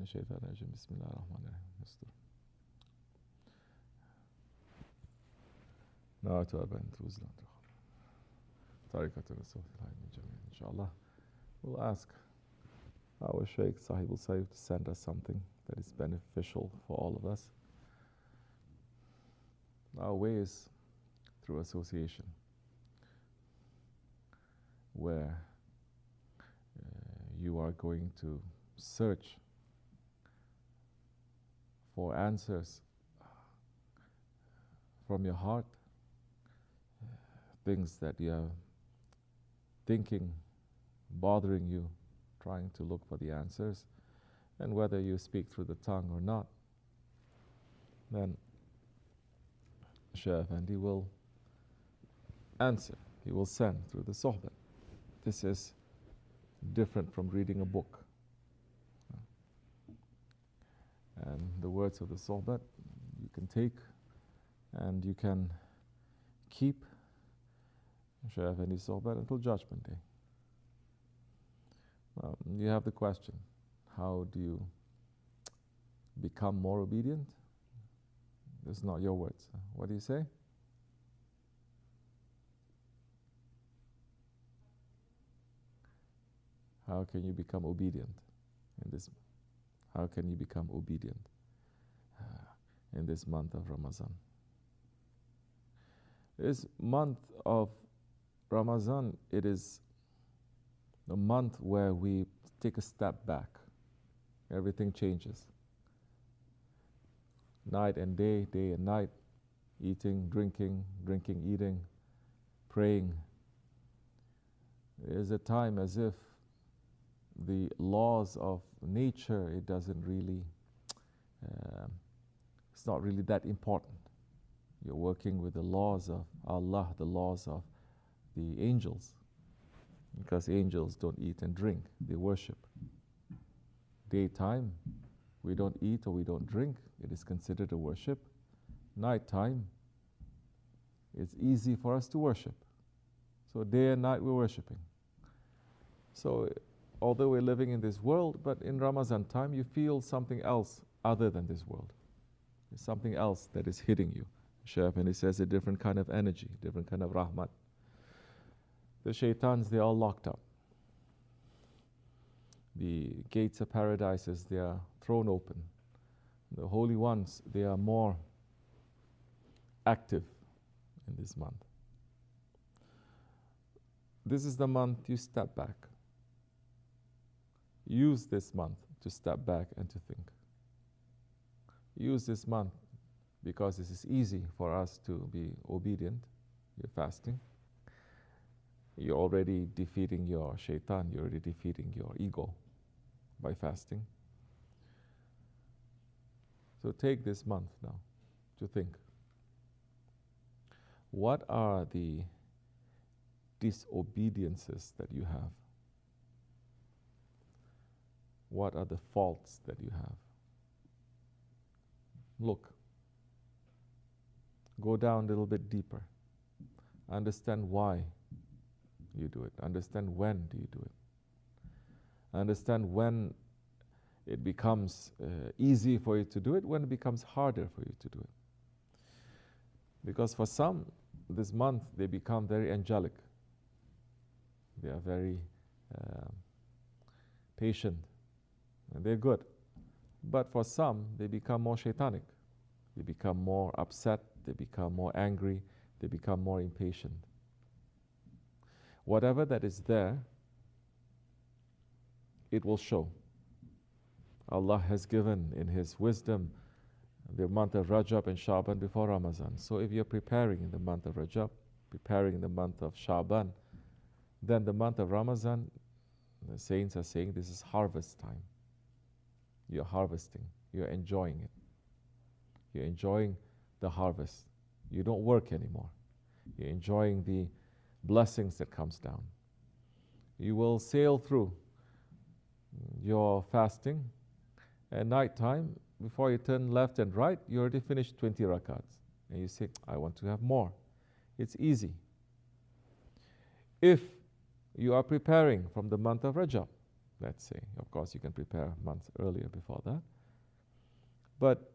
Şeytanirracim. Bismillahirrahmanirrahim. نعت وأبنت وزلان طريقة الرسول inshallah. We'll ask our Sheikh Sahib Sayyid to send us something that is beneficial for all of us. Our way is through association, where you are going to search for answers from your heart, things that you are thinking, bothering you, trying to look for the answers, and whether you speak through the tongue or not, then Sheikh Effendi will answer. He will send through the sohbet. This is different from reading a book. And the words of the sohbet you can take and you can keep Sheikh Effendi's sohbet until Judgment Day. You have the question, how do you become more obedient? This is not your words. What do you say? How can you become obedient in this? How can you become obedient in this month of Ramazan? This month of Ramazan, it is the month where we take a step back. Everything changes. Night and day, day and night, eating, drinking, eating, praying. It is a time as if the laws of nature, it doesn't really, it's not really that important. You're working with the laws of Allah, the laws of the angels, because angels don't eat and drink, they worship. Daytime, we don't eat or we don't drink, it is considered a worship. Nighttime, it's easy for us to worship. So day and night we're worshiping. So although we're living in this world, but in Ramazan time you feel something else other than this world. There's something else that is hitting you. Sheikh Effendi says a different kind of energy, different kind of rahmat. The shaitans, they're all locked up. The gates of paradises, they are thrown open. The holy ones, they are more active in this month. This is the month you step back. Use this month to step back and to think. Use this month because this is easy for us to be obedient. You're fasting. You're already defeating your shaitan. You're already defeating your ego by fasting. So take this month now to think. What are the disobediences that you have? What are the faults that you have? Look. Go down a little bit deeper. Understand why you do it. Understand when do you do it. Understand when it becomes easy for you to do it, when it becomes harder for you to do it. Because for some, this month, they become very angelic. They are very patient. And they're good. But for some, they become more shaitanic. They become more upset. They become more angry. They become more impatient. Whatever that is there, it will show. Allah has given in His wisdom the month of Rajab and Shaban before Ramazan. So if you're preparing in the month of Rajab, preparing in the month of Shaban, then the month of Ramazan, the saints are saying this is harvest time. You're harvesting. You're enjoying it. You're enjoying the harvest. You don't work anymore. You're enjoying the blessings that comes down. You will sail through your fasting. At night time, before you turn left and right, you already finished 20 rakats. And you say, I want to have more. It's easy. If you are preparing from the month of Rajab, let's say. Of course, you can prepare months earlier before that. But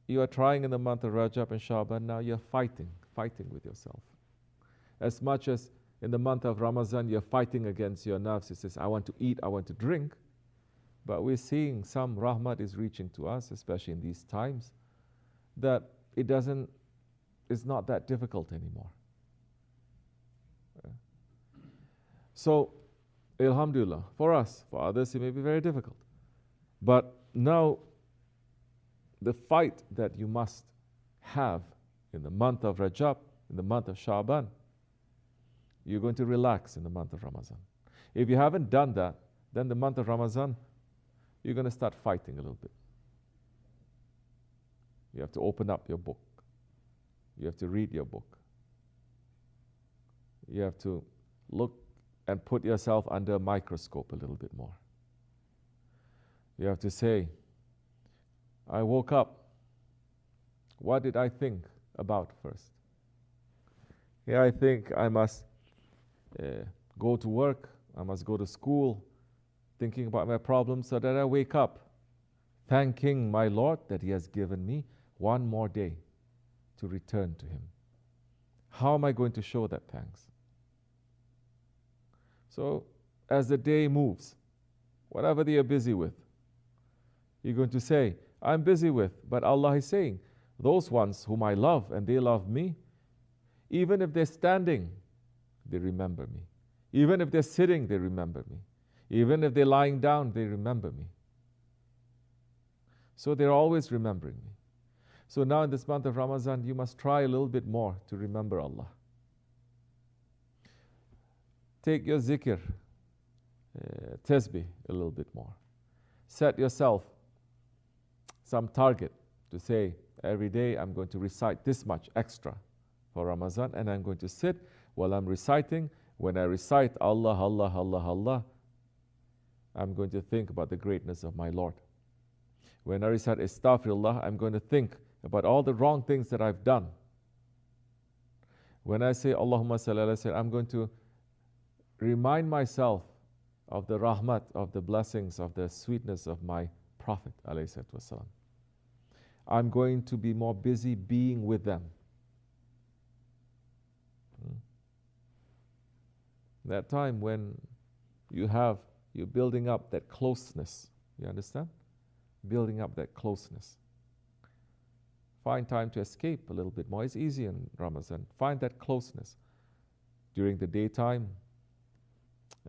you are trying in the month of Rajab and Shaban, now you're fighting with yourself. As much as in the month of Ramazan, you're fighting against your nafs. It says, I want to eat, I want to drink. But we're seeing some rahmat is reaching to us, especially in these times, that it's not that difficult anymore. So, alhamdulillah, for us, for others it may be very difficult. But now, the fight that you must have in the month of Rajab, in the month of Shaban, you're going to relax in the month of Ramazan. If you haven't done that, then the month of Ramazan, you're going to start fighting a little bit. You have to open up your book. You have to read your book. You have to look and put yourself under a microscope a little bit more. You have to say, I woke up. What did I think about first? Yeah, I think I must go to work. I must go to school, thinking about my problems so that I wake up thanking my Lord that He has given me one more day to return to Him. How am I going to show that thanks? So, as the day moves, whatever that you're busy with, you're going to say, I'm busy with, but Allah is saying, those ones whom I love and they love me, even if they're standing, they remember me. Even if they're sitting, they remember me. Even if they're lying down, they remember me. So they're always remembering me. So now in this month of Ramazan, you must try a little bit more to remember Allah. Take your zikr, tasbih a little bit more. Set yourself some target to say, every day I'm going to recite this much extra for Ramazan, and I'm going to sit while I'm reciting. When I recite Allah, Allah, Allah, Allah, I'm going to think about the greatness of my Lord. When I recite Astaghfirullah, I'm going to think about all the wrong things that I've done. When I say Allahumma salli ala sayyidina, I'm going to remind myself of the rahmat, of the blessings, of the sweetness of my Prophet alayhi salatu wasalam. I'm going to be more busy being with them. That time when you're building up that closeness. You understand? Building up that closeness. Find time to escape a little bit more. It's easy in Ramadan. Find that closeness. During the daytime,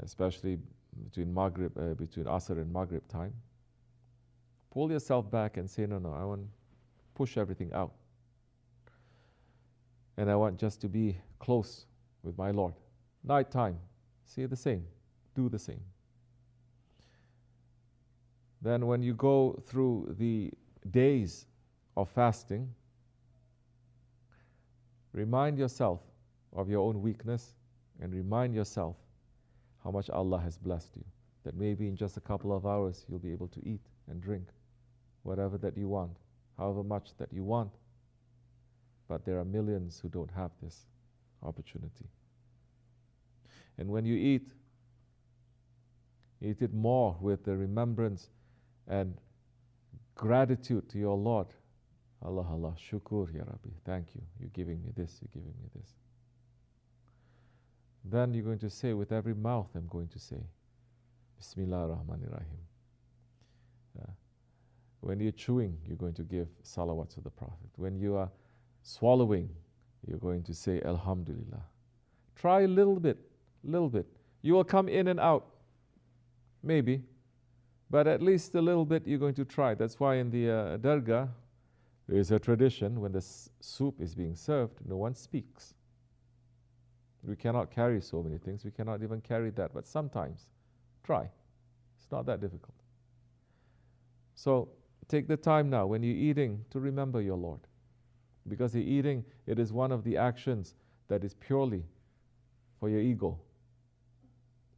especially between Asr and Maghrib time, pull yourself back and say, no, I want to push everything out. And I want just to be close with my Lord. Nighttime, say the same. Do the same. Then when you go through the days of fasting, remind yourself of your own weakness and remind yourself how much Allah has blessed you. That maybe in just a couple of hours you'll be able to eat and drink whatever that you want, however much that you want. But there are millions who don't have this opportunity. And when you eat it more with the remembrance and gratitude to your Lord. Allah, Allah, shukur, Ya Rabbi. Thank you. You're giving me this, you're giving me this. Then you're going to say, with every mouth, I'm going to say, BismillahirRahmanirRahim. When you're chewing, you're going to give salawat to the Prophet. When you are swallowing, you're going to say, Alhamdulillah. Try a little bit. You will come in and out, maybe, but at least a little bit you're going to try. That's why in the dargah, there is a tradition when the soup is being served, no one speaks. We cannot carry so many things. We cannot even carry that, but sometimes try. It's not that difficult. So take the time now when you're eating to remember your Lord. Because the eating, it is one of the actions that is purely for your ego.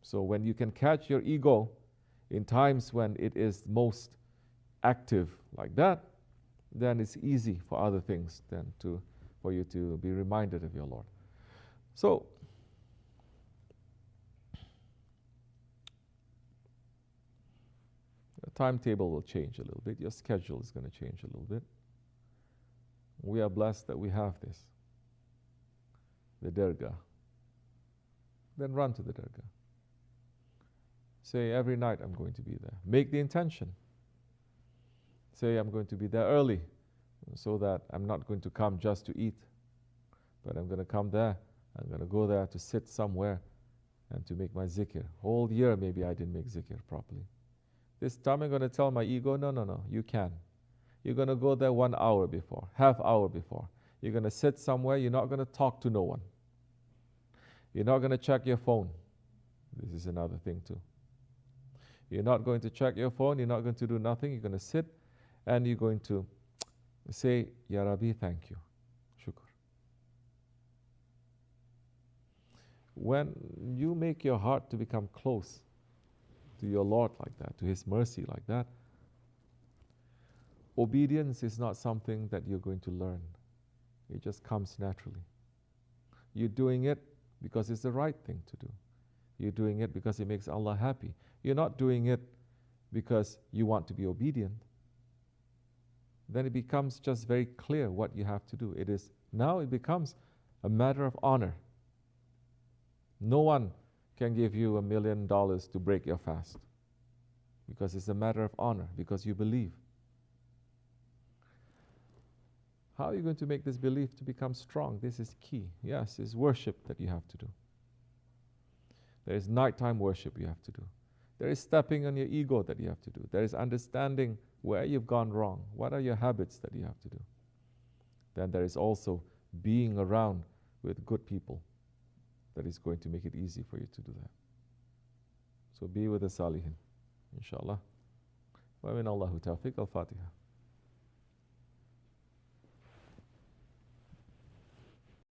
So when you can catch your ego in times when it is most active like that, then it's easy for other things for you to be reminded of your Lord. So timetable will change a little bit. Your schedule is going to change a little bit. We are blessed that we have this, the dargah. Then run to the dargah. Say, every night I'm going to be there. Make the intention. Say, I'm going to be there early so that I'm not going to come just to eat, but I'm going to come there. I'm going to go there to sit somewhere and to make my zikr. Whole year maybe I didn't make zikr properly. This time I'm going to tell my ego, no, you can. You're going to go there 1 hour before, half hour before. You're going to sit somewhere, you're not going to talk to no one. You're not going to check your phone. This is another thing too. You're not going to check your phone, you're not going to do nothing, you're going to sit and you're going to say, Ya Rabbi, thank you. Shukr. When you make your heart to become close to your Lord like that, to His mercy like that, obedience is not something that you're going to learn. It just comes naturally. You're doing it because it's the right thing to do. You're doing it because it makes Allah happy. You're not doing it because you want to be obedient. Then it becomes just very clear what you have to do. Now it becomes a matter of honor. No one can give you $1 million to break your fast, because it's a matter of honor, because you believe. How are you going to make this belief to become strong? This is key. Yes, it's worship that you have to do. There is nighttime worship you have to do. There is stepping on your ego that you have to do. There is understanding where you've gone wrong. What are your habits that you have to do? Then there is also being around with good people that is going to make it easy for you to do that. So be with the Salihin, inshallah. Wa min Allahu tawfiq. Al-Fatiha.